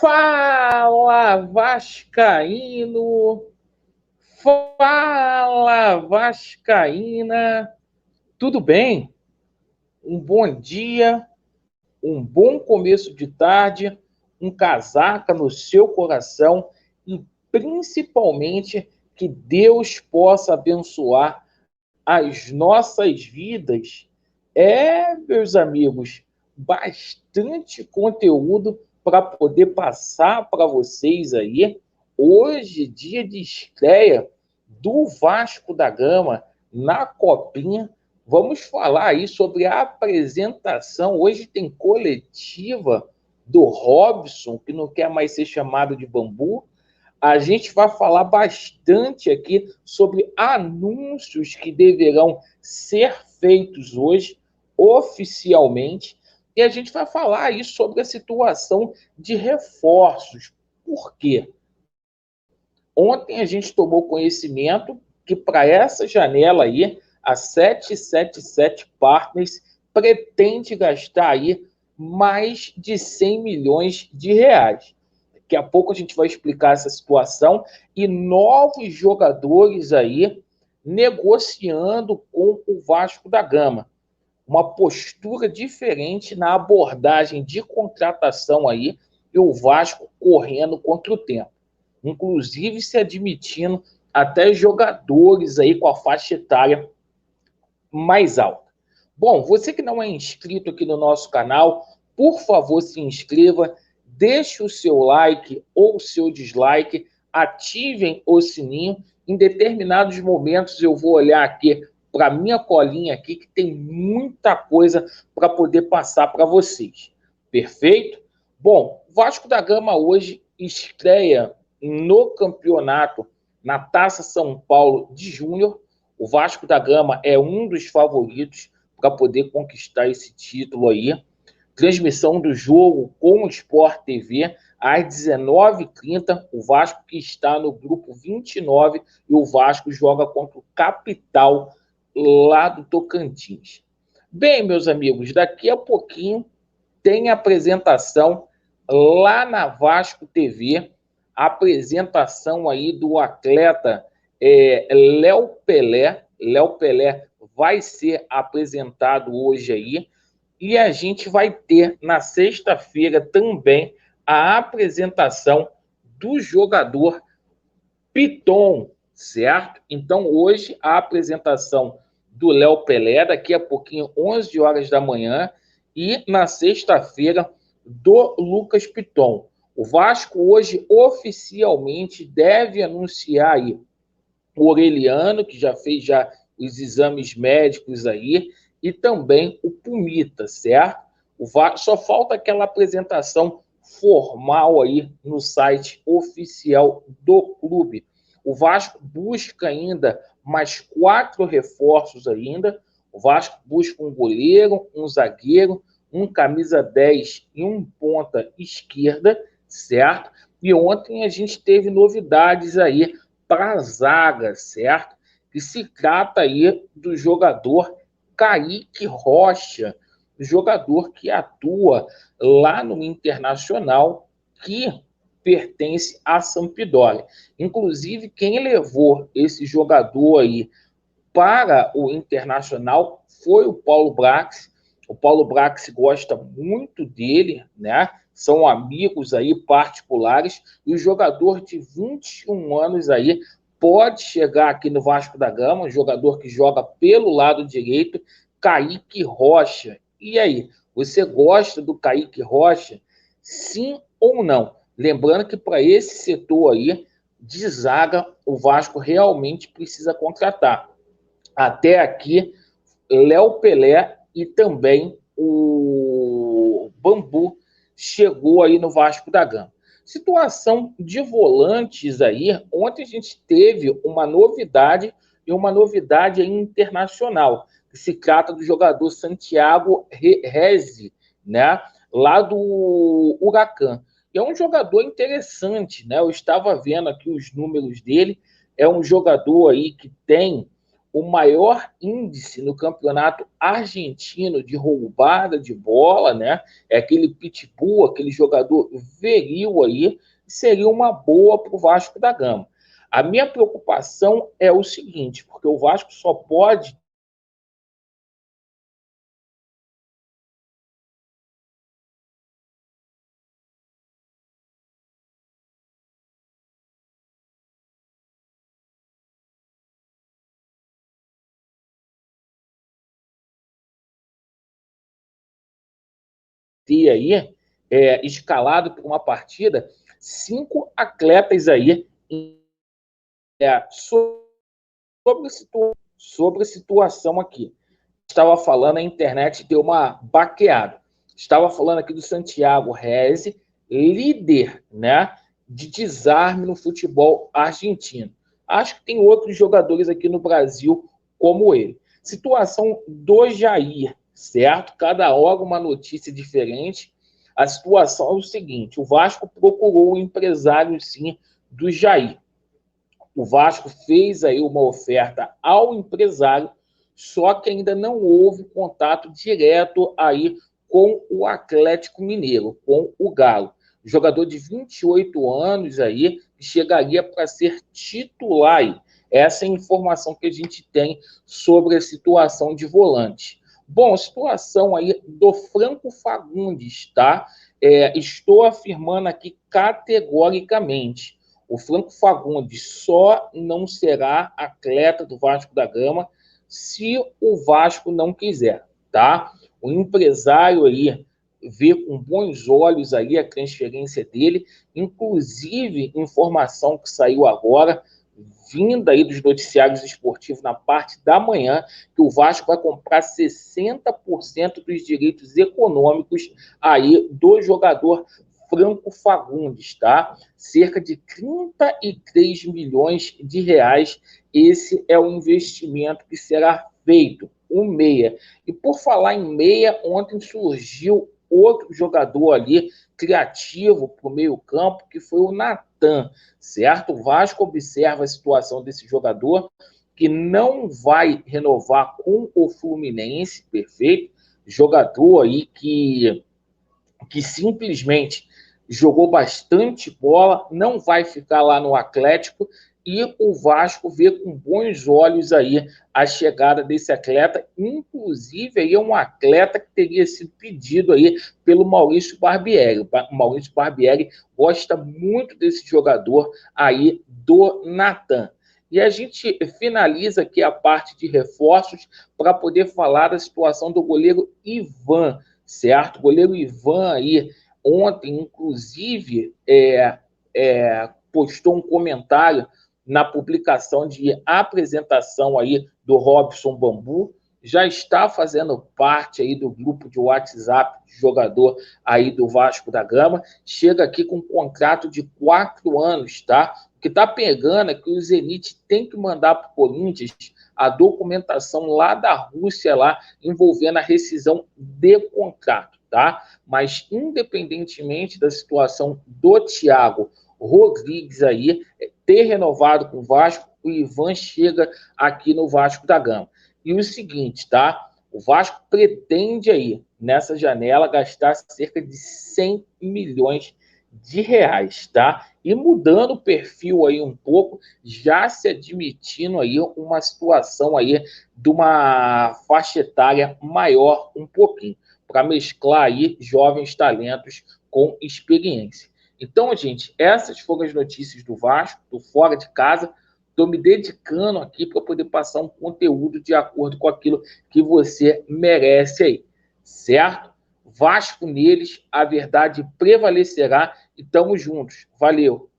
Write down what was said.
Fala, Vascaíno! Fala, Vascaína! Tudo bem? Um bom dia, um bom começo de tarde, um casaca no seu coração e, principalmente, que Deus possa abençoar as nossas vidas. Meus amigos, bastante conteúdo para poder passar para vocês aí. Hoje, dia de estreia do Vasco da Gama na Copinha. Vamos falar aí sobre a apresentação. Hoje tem coletiva do Robson, que não quer mais ser chamado de Bambu. A gente vai falar bastante aqui sobre anúncios que deverão ser feitos hoje, oficialmente, e a gente vai falar aí sobre a situação de reforços. Por quê? Ontem a gente tomou conhecimento que para essa janela aí, a 777 Partners pretende gastar aí mais de 100 milhões de reais. Daqui a pouco a gente vai explicar essa situação e novos jogadores aí negociando com o Vasco da Gama. Uma postura diferente na abordagem de contratação aí e o Vasco correndo contra o tempo. Inclusive se admitindo até jogadores aí com a faixa etária mais alta. Bom, você que não é inscrito aqui no nosso canal, por favor, se inscreva, deixe o seu like ou o seu dislike, ativem o sininho. Em determinados momentos eu vou olhar aqui para minha colinha aqui, que tem muita coisa para poder passar para vocês. Perfeito? Bom, Vasco da Gama hoje estreia no campeonato, na Taça São Paulo de Júnior. O Vasco da Gama é um dos favoritos para poder conquistar esse título aí. Transmissão do jogo com o Sport TV às 19h30. O Vasco que está no grupo 29 e o Vasco joga contra o Capital lá do Tocantins. Bem, meus amigos, daqui a pouquinho tem apresentação lá na Vasco TV, a apresentação aí do atleta Léo Pelé. Léo Pelé vai ser apresentado hoje aí. E a gente vai ter na sexta-feira também a apresentação do jogador Piton, certo? Então hoje a apresentação do Léo Pelé, daqui a pouquinho, 11 horas da manhã, e na sexta-feira do Lucas Piton. O Vasco hoje oficialmente deve anunciar aí o Orelhano, que já fez os exames médicos aí, e também o Pumita, certo? Só falta aquela apresentação formal aí no site oficial do clube. O Vasco busca ainda mais 4 reforços ainda. O Vasco busca um goleiro, um zagueiro, um camisa 10 e um ponta esquerda, certo? E ontem a gente teve novidades aí para a zaga, certo? Que se trata aí do jogador Kaique Rocha, jogador que atua lá no Internacional, que pertence à Sampdoria. Inclusive, quem levou esse jogador aí para o Internacional foi o Paulo Brax. O Paulo Brax gosta muito dele, né? São amigos aí particulares, e o jogador de 21 anos aí pode chegar aqui no Vasco da Gama, um jogador que joga pelo lado direito, Kaique Rocha. E aí, você gosta do Kaique Rocha? Sim ou não? Lembrando que para esse setor aí de zaga, o Vasco realmente precisa contratar. Até aqui, Léo Pelé e também o Bambu chegou aí no Vasco da Gama. Situação de volantes aí, ontem a gente teve uma novidade, e uma novidade internacional, que se trata do jogador Santiago Rezi, né, lá do Huracan. E é um jogador interessante, né? Eu estava vendo aqui os números dele, é um jogador aí que tem o maior índice no campeonato argentino de roubada de bola, né? É aquele pitbull, aquele jogador viril aí, seria uma boa para o Vasco da Gama. A minha preocupação é o seguinte, porque o Vasco só pode ter aí escalado para uma partida 5 atletas aí sobre a situação aqui. Estava falando, a internet deu uma baqueada. Estava falando aqui do Santiago Reze, líder, né, de desarme no futebol argentino. Acho que tem outros jogadores aqui no Brasil como ele. Situação do Jair, certo? Cada hora uma notícia diferente. A situação é o seguinte: o Vasco procurou o empresário, sim, do Jair. O Vasco fez aí uma oferta ao empresário, só que ainda não houve contato direto aí com o Atlético Mineiro, com o Galo. Jogador de 28 anos aí, que chegaria para ser titular aí. Essa é a informação que a gente tem sobre a situação de volante. Bom, situação aí do Franco Fagundes, tá? Estou afirmando aqui categoricamente: o Franco Fagundes só não será atleta do Vasco da Gama se o Vasco não quiser, tá? O empresário aí vê com bons olhos aí a transferência dele, inclusive informação que saiu agora, vinda aí dos noticiários esportivos na parte da manhã, que o Vasco vai comprar 60% dos direitos econômicos aí do jogador Franco Fagundes, tá? Cerca de 33 milhões de reais. Esse é o investimento que será feito, um meia. E por falar em meia, ontem surgiu outro jogador ali, criativo para o meio-campo, que foi o Natan, certo? O Vasco observa a situação desse jogador, que não vai renovar com o Fluminense, perfeito? Jogador aí que simplesmente jogou bastante bola, não vai ficar lá no Atlético, e o Vasco vê com bons olhos aí a chegada desse atleta, inclusive aí é um atleta que teria sido pedido aí pelo Maurício Barbieri. O Maurício Barbieri gosta muito desse jogador aí do Natan. E a gente finaliza aqui a parte de reforços para poder falar da situação do goleiro Ivan, certo? O goleiro Ivan aí ontem, inclusive, postou um comentário na publicação de apresentação aí do Robson Bambu, já está fazendo parte aí do grupo de WhatsApp de jogador aí do Vasco da Gama, chega aqui com um contrato de 4 anos, tá? O que está pegando é que o Zenit tem que mandar para o Corinthians a documentação lá da Rússia, lá, envolvendo a rescisão de contrato, tá? Mas, independentemente da situação do Thiago Rodrigues aí, ter renovado com o Vasco, o Ivan chega aqui no Vasco da Gama. E o seguinte, tá? O Vasco pretende aí, nessa janela, gastar cerca de 100 milhões de reais, tá? E mudando o perfil aí um pouco, já se admitindo aí uma situação aí de uma faixa etária maior um pouquinho, para mesclar aí jovens talentos com experiência. Então, gente, essas foram as notícias do Vasco, do Fora de Casa. Estou me dedicando aqui para poder passar um conteúdo de acordo com aquilo que você merece aí, certo? Vasco neles, a verdade prevalecerá e estamos juntos. Valeu!